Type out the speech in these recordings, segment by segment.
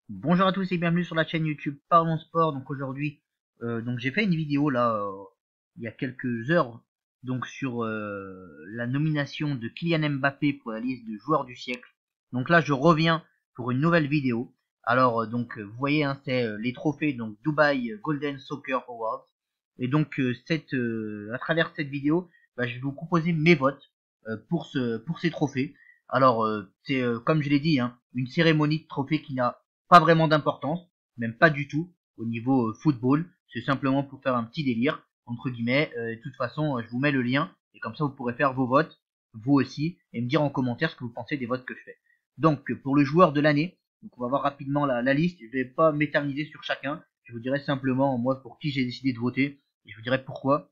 Bonjour à tous et bienvenue sur la chaîne YouTube Parlons Sport. Donc aujourd'hui, j'ai fait une vidéo là il y a quelques heures donc sur la nomination de Kylian Mbappé pour la liste de joueurs du siècle. Donc là, je reviens pour une nouvelle vidéo. Alors vous voyez, hein, c'est les trophées donc Dubai Golden Soccer Awards. Et donc à travers cette vidéo, je vais vous proposer mes votes pour ces trophées. Alors c'est comme je l'ai dit, hein, une cérémonie de trophées qui n'a pas vraiment d'importance, même pas du tout au niveau football. C'est simplement pour faire un petit délire, entre guillemets. De toute façon, je vous mets le lien et comme ça vous pourrez faire vos votes, vous aussi, et me dire en commentaire ce que vous pensez des votes que je fais. Donc pour le joueur de l'année, donc on va voir rapidement la liste. Je vais pas m'éterniser sur chacun. Je vous dirai simplement moi pour qui j'ai décidé de voter et je vous dirai pourquoi.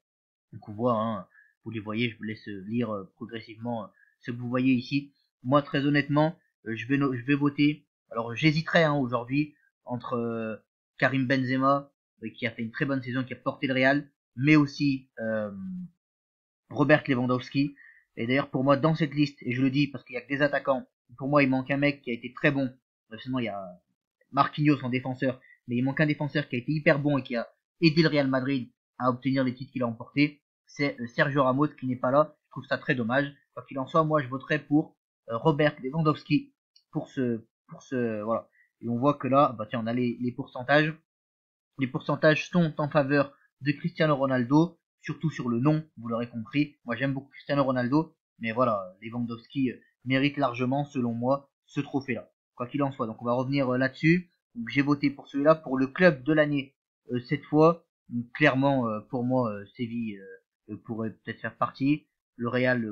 Donc on voit, hein, vous les voyez, je vous laisse lire progressivement ce que vous voyez ici. Moi très honnêtement, je vais voter. Alors j'hésiterai hein, aujourd'hui entre Karim Benzema qui a fait une très bonne saison, qui a porté le Real, mais aussi Robert Lewandowski. Et d'ailleurs pour moi dans cette liste, et je le dis parce qu'il y a que des attaquants, pour moi il manque un mec qui a été très bon. Sinon il y a Marquinhos en défenseur, mais il manque un défenseur qui a été hyper bon et qui a aidé le Real Madrid à obtenir les titres qu'il a emportés. C'est Sergio Ramos qui n'est pas là. Je trouve ça très dommage. Quoi qu'il en soit, moi je voterai pour Robert Lewandowski pour ce voilà. Et on voit que là, bah tiens, on a les pourcentages. Les pourcentages sont en faveur de Cristiano Ronaldo, surtout sur le nom, vous l'aurez compris. Moi j'aime beaucoup Cristiano Ronaldo, mais voilà, Lewandowski mérite largement, selon moi, ce trophée-là. Quoi qu'il en soit, donc on va revenir là-dessus. J'ai voté pour celui-là, pour le club de l'année cette fois. Donc, clairement, pour moi, Séville pourrait peut-être faire partie. Le Real,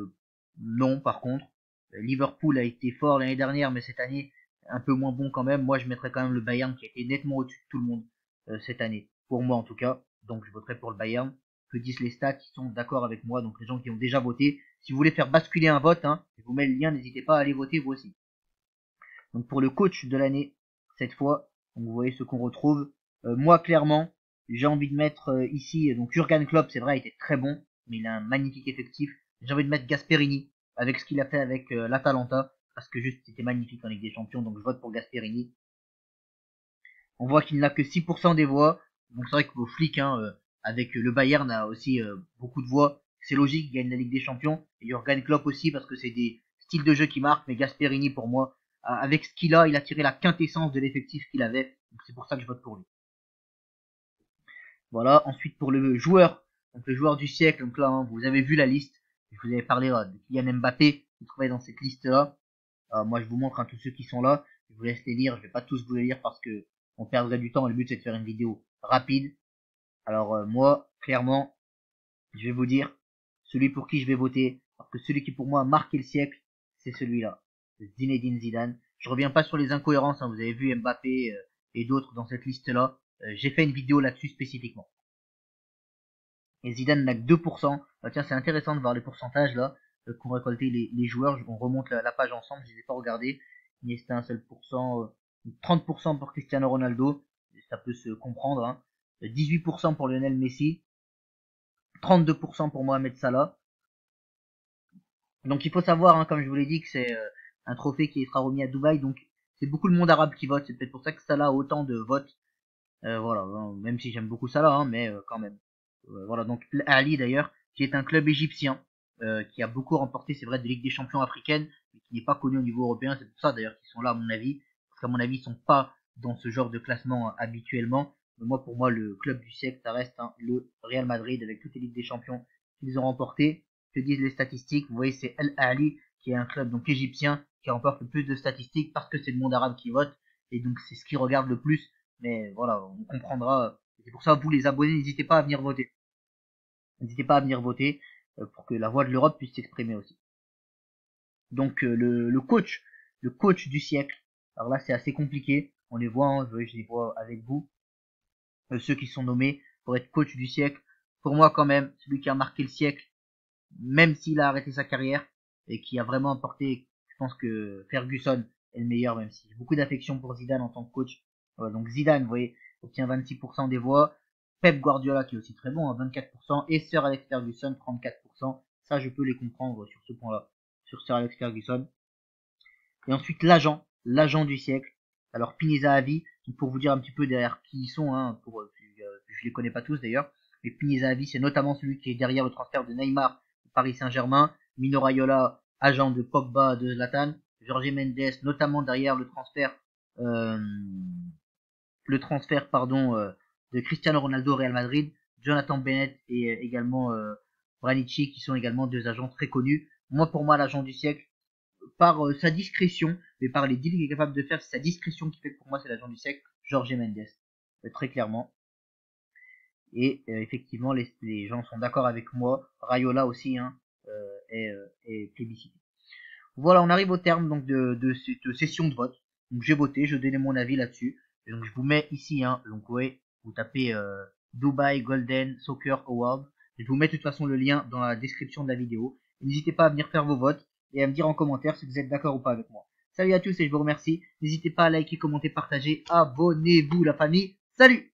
non, par contre. Liverpool a été fort l'année dernière, mais cette année, un peu moins bon quand même. Moi, je mettrais quand même le Bayern qui a été nettement au-dessus de tout le monde cette année, pour moi en tout cas. Donc je voterai pour le Bayern. Que disent les stats, ils sont d'accord avec moi, donc les gens qui ont déjà voté. Si vous voulez faire basculer un vote, hein, je vous mets le lien, n'hésitez pas à aller voter vous aussi. Donc pour le coach de l'année, cette fois, donc vous voyez ce qu'on retrouve. Moi clairement, j'ai envie de mettre ici, donc Jurgen Klopp, c'est vrai, il était très bon, mais il a un magnifique effectif. J'ai envie de mettre Gasperini, avec ce qu'il a fait avec l'Atalanta, parce que juste c'était magnifique en Ligue des Champions, donc je vote pour Gasperini. On voit qu'il n'a que 6% des voix. Donc c'est vrai que vos flics, hein, avec le Bayern, a aussi beaucoup de voix. C'est logique, il gagne la Ligue des Champions. Et Jurgen Klopp aussi, parce que c'est des styles de jeu qui marquent. Mais Gasperini, pour moi, avec ce qu'il a, il a tiré la quintessence de l'effectif qu'il avait. Donc c'est pour ça que je vote pour lui. Voilà. Ensuite, pour le joueur, donc le joueur du siècle. Donc là, hein, vous avez vu la liste. Je vous avais parlé de Kylian Mbappé, qui trouvait dans cette liste-là. Moi, je vous montre hein, tous ceux qui sont là. Je vous laisse les lire. Je vais pas tous vous les lire parce que on perdrait du temps. Et le but, c'est de faire une vidéo rapide. Alors moi, clairement, je vais vous dire celui pour qui je vais voter, parce que celui qui pour moi a marqué le siècle, c'est celui-là, Zinedine Zidane. Je reviens pas sur les incohérences, hein, vous avez vu Mbappé et d'autres dans cette liste-là. J'ai fait une vidéo là-dessus spécifiquement. Et Zidane n'a que 2%. Tiens, c'est intéressant de voir les pourcentages là qu'ont récolté les joueurs. On remonte la page ensemble, je les ai pas regardés. Iniesta un seul pourcent, 30% pour Cristiano Ronaldo, ça peut se comprendre. Hein. 18% pour Lionel Messi, 32% pour Mohamed Salah. Donc il faut savoir, hein, comme je vous l'ai dit, que c'est un trophée qui sera remis à Dubaï, donc c'est beaucoup le monde arabe qui vote. C'est peut-être pour ça que Salah a autant de votes. Voilà, hein, même si j'aime beaucoup Salah, hein, mais quand même. Voilà, donc Ali d'ailleurs, qui est un club égyptien, qui a beaucoup remporté, c'est vrai, des Ligues des Champions africaines, mais qui n'est pas connu au niveau européen. C'est pour ça d'ailleurs qu'ils sont là, à mon avis, parce qu'à mon avis, ils sont pas dans ce genre de classement habituellement. Mais moi, pour moi, le club du siècle, ça reste hein, le Real Madrid avec toutes les Ligues des Champions qu'ils ont remportées. Que disent les statistiques? Vous voyez, c'est El Ali, qui est un club donc égyptien, qui remporte le plus de statistiques parce que c'est le monde arabe qui vote, et donc c'est ce qui regarde le plus. Mais voilà, on comprendra. C'est pour ça, vous les abonnés, n'hésitez pas à venir voter. N'hésitez pas à venir voter pour que la voix de l'Europe puisse s'exprimer aussi. Donc le coach du siècle. Alors là, c'est assez compliqué. On les voit, hein, je les vois avec vous. Ceux qui sont nommés pour être coach du siècle. Pour moi, quand même, celui qui a marqué le siècle, même s'il a arrêté sa carrière et qui a vraiment apporté, je pense que Ferguson est le meilleur, même si j'ai beaucoup d'affection pour Zidane en tant que coach. Voilà, donc Zidane, vous voyez, obtient 26% des voix. Pep Guardiola, qui est aussi très bon, à 24%, et Sir Alex Ferguson, 34%. Ça, je peux les comprendre sur ce point-là, sur Sir Alex Ferguson. Et ensuite, l'agent du siècle. Alors Pineza Avi, pour vous dire un petit peu derrière qui ils sont, hein, je les connais pas tous d'ailleurs, mais Pineza Avi, c'est notamment celui qui est derrière le transfert de Neymar au Paris Saint-Germain, Mino Raiola, agent de Pogba, de Zlatan, Jorge Mendes, notamment derrière euh, de Cristiano Ronaldo au Real Madrid, Jonathan Bennett et également Branici, qui sont également deux agents très connus. Pour moi, l'agent du siècle, par sa discrétion, mais par les deals qu'il est capable de faire, c'est sa discrétion qui fait que pour moi c'est l'agent du siècle, Jorge Mendes, très clairement. Et effectivement, les gens sont d'accord avec moi. Raiola aussi hein, est plébiscité. Voilà, on arrive au terme donc de cette session de vote. Donc j'ai voté, je donnais mon avis là-dessus. Et donc je vous mets ici, hein, donc ouais, vous tapez Dubai Golden Soccer Award. Je vous mets de toute façon le lien dans la description de la vidéo. N'hésitez pas à venir faire vos votes et à me dire en commentaire si vous êtes d'accord ou pas avec moi. Salut à tous et je vous remercie. N'hésitez pas à liker, commenter, partager, abonnez-vous la famille. Salut!